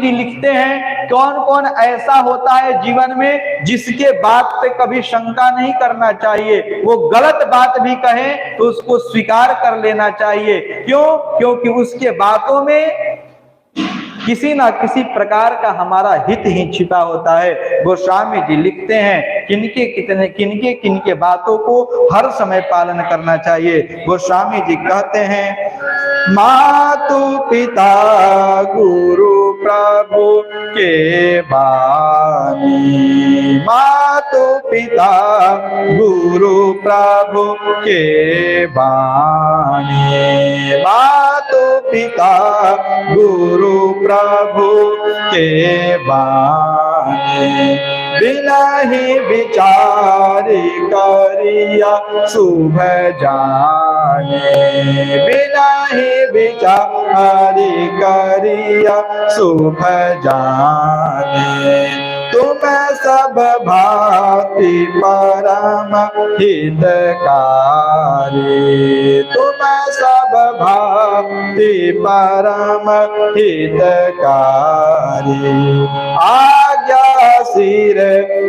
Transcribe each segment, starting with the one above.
जी लिखते हैं, कौन कौन ऐसा होता है जीवन में जिसके बात पे कभी शंका नहीं करना चाहिए, वो गलत बात भी कहे तो उसको स्वीकार कर लेना चाहिए। क्यों? क्योंकि उसके बातों में किसी ना किसी प्रकार का हमारा हित ही छिपा होता है। गोस्वामी जी लिखते हैं, किनके बातों को हर समय पालन करना चाहिए। गोस्वामी जी कहते हैं, मातु पिता गुरु प्रभु के बानी, मातु पिता गुरु प्रभु के बानी, मातु पिता गुरु प्रभु के बानी, बिना ही विचारी करिया शुभ जाने, बिना ही विचारी करिया शुभ जाने, तुम सब भांति परम हितकारी, तुम सब भांति परम हितकारी, आज्ञा सिर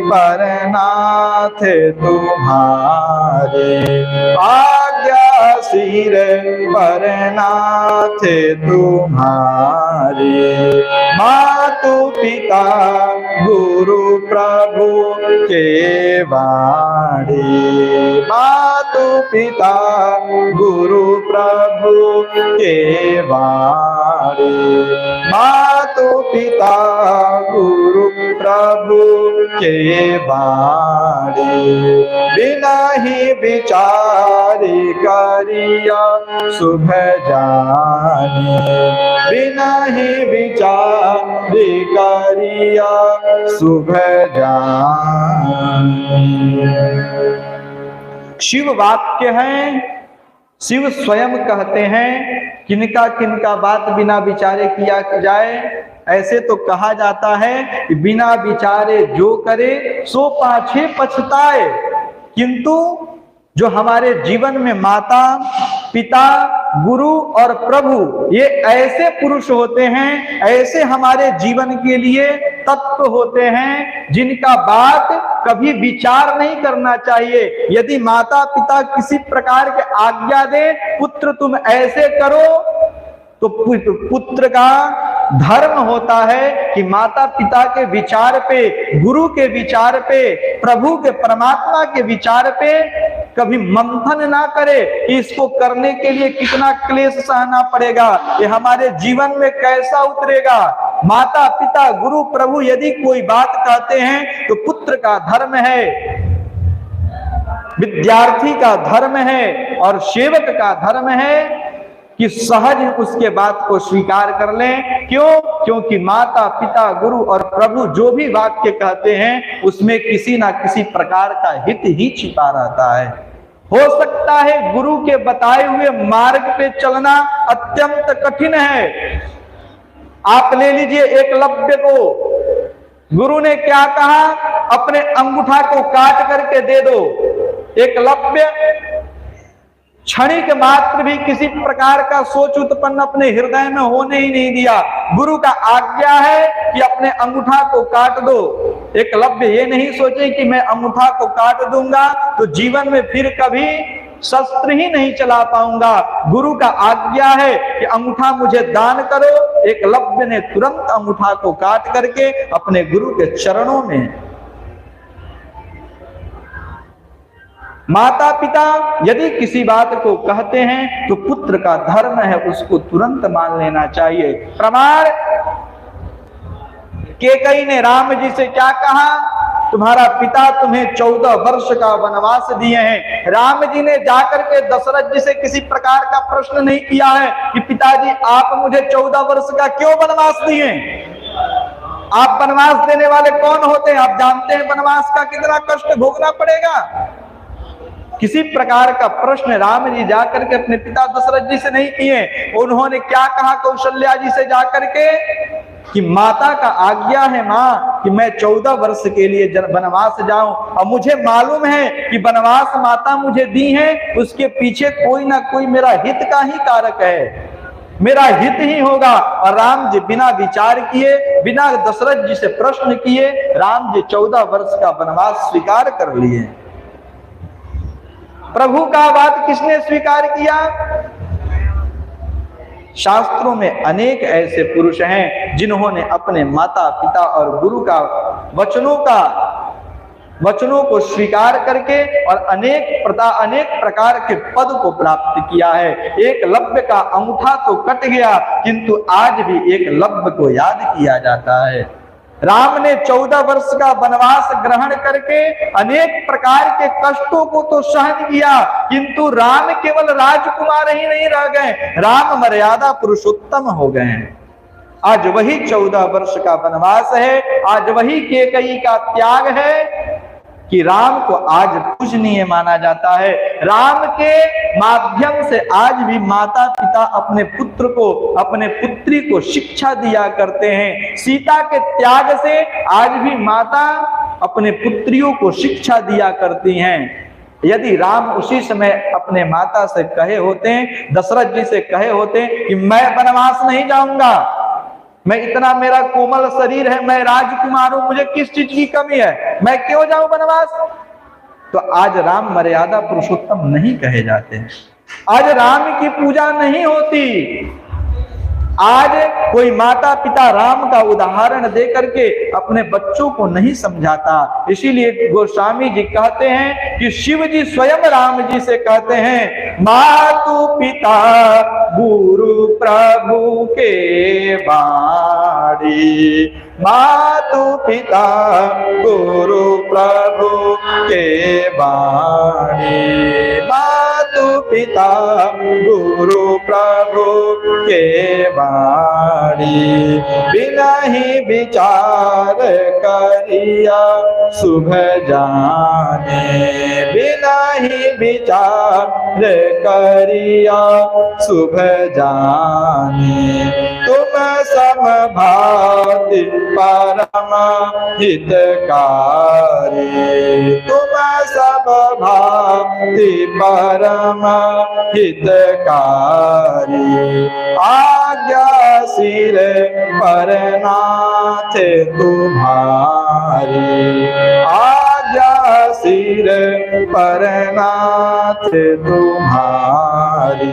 पर नाथ तुम्हारे, आज्ञा सिर पर नाथ तुम्हारे, मातु पिता गुरु प्रभु के बाणी, मातु पिता गुरु प्रभु के बाणी, मातु पिता गुरु प्रभु के बाणी, बिना ही विचारी करिया शुभ जाने, बिना ही विचारी करिया शुभ जाने। शिव वाक्य है, शिव स्वयं कहते हैं, किनका किनका बात बिना विचारे किया जाए। ऐसे तो कहा जाता है कि बिना विचारे जो करे सो पाछे पछताए, किंतु जो हमारे जीवन में माता पिता गुरु और प्रभु ये ऐसे पुरुष होते हैं, ऐसे हमारे जीवन के लिए तत्व होते हैं जिनका बात कभी विचार नहीं करना चाहिए। यदि माता पिता किसी प्रकार के आज्ञा दे, पुत्र तुम ऐसे करो, तो पुत्र का धर्म होता है कि माता पिता के विचार पे, गुरु के विचार पे, प्रभु के परमात्मा के विचार पे कभी मंथन ना करे कि इसको करने के लिए कितना क्लेश सहना पड़ेगा, ये हमारे जीवन में कैसा उतरेगा। माता पिता गुरु प्रभु यदि कोई बात कहते हैं तो पुत्र का धर्म है, विद्यार्थी का धर्म है और सेवक का धर्म है कि सहज उसके बात को स्वीकार कर लें। क्यों? क्योंकि माता पिता गुरु और प्रभु जो भी वाक्य कहते हैं उसमें किसी ना किसी प्रकार का हित ही छिपा रहता है। हो सकता है गुरु के बताए हुए मार्ग पे चलना अत्यंत कठिन है। आप ले लीजिए एकलव्य को, गुरु ने क्या कहा, अपने अंगूठा को काट करके दे दो। एकलव्य क्षणिक मात्र भी किसी प्रकार का सोच उत्पन्न अपने हृदय में होने ही नहीं दिया। गुरु का आज्ञा है कि अपने अंगूठा को काट दो। एकलव्य ये नहीं सोचे कि मैं अंगूठा को काट दूंगा तो जीवन में फिर कभी शस्त्र ही नहीं चला पाऊंगा। गुरु का आज्ञा है कि अंगूठा मुझे दान करो। एकलव्य ने तुरंत अंगूठा को काट करके अपने गुरु के चरणों में। माता पिता यदि किसी बात को कहते हैं तो पुत्र का धर्म है उसको तुरंत मान लेना चाहिए। प्रमाण कैकेयी ने राम जी से क्या कहा, तुम्हारा पिता तुम्हें 14 वर्ष का वनवास दिए हैं। राम जी ने जाकर के दशरथ जी से किसी प्रकार का प्रश्न नहीं किया है कि पिताजी आप मुझे 14 वर्ष का क्यों वनवास दिए। आप वनवास देने वाले कौन होते हैं? आप जानते हैं वनवास का कितना कष्ट भोगना पड़ेगा। किसी प्रकार का प्रश्न राम जी जाकर के अपने पिता दशरथ जी से नहीं किए। उन्होंने क्या कहा कौशल्या जी से जाकर के कि माता का आज्ञा है माँ कि मैं 14 वर्ष के लिए वनवास जाऊं, और मुझे मालूम है कि वनवास माता मुझे दी है उसके पीछे कोई ना कोई मेरा हित का ही कारक है। मेरा हित ही होगा। और राम जी बिना विचार किए, बिना दशरथ जी से प्रश्न किए, राम जी 14 वर्ष का वनवास स्वीकार कर लिए। प्रभु का बात किसने स्वीकार किया? शास्त्रों में अनेक ऐसे पुरुष हैं जिन्होंने अपने माता पिता और गुरु का वचनों को स्वीकार करके और अनेक प्रकार के पद को प्राप्त किया है। एकलव्य का अंगूठा तो कट गया, किंतु आज भी एकलव्य को याद किया जाता है। राम ने 14 वर्ष का वनवास ग्रहण करके अनेक प्रकार के कष्टों को तो सहन किया, किंतु राम केवल राजकुमार ही नहीं रह गए, राम मर्यादा पुरुषोत्तम हो गए। आज वही 14 वर्ष का वनवास है, आज वही केकई का त्याग है कि राम को आज पूजनीय माना जाता है। राम के माध्यम से आज भी माता पिता अपने पुत्र को, अपने पुत्री को शिक्षा दिया करते हैं। सीता के त्याग से आज भी माता अपने पुत्रियों को शिक्षा दिया करती हैं। यदि राम उसी समय अपने माता से कहे होते, दशरथ जी से कहे होते कि मैं वनवास नहीं जाऊंगा, मैं इतना, मेरा कोमल शरीर है, मैं राजकुमार हूं, मुझे किस चीज की कमी है, मैं क्यों जाऊं वनवास, तो आज राम मर्यादा पुरुषोत्तम नहीं कहे जाते। आज राम की पूजा नहीं होती। आज कोई माता पिता राम का उदाहरण दे करके अपने बच्चों को नहीं समझाता। इसीलिए गोस्वामी जी कहते हैं कि शिव जी स्वयं राम जी से कहते हैं, मातु पिता गुरु प्रभु के बाड़ी, मातु पिता गुरु प्रभु के बाड़ी, मातु पिता गुरु प्रभु के बाड़ी, बिना ही विचार करिया शुभ जाने, बिना ही विचार करिया शुभ जाने, तुम समभाति परम हितकारी, तुम समभाति परम हितकारी, आज्ञा सिर पर नाथ तुम्हारी, आज्ञा सिर पर नाथ तुम्हारी।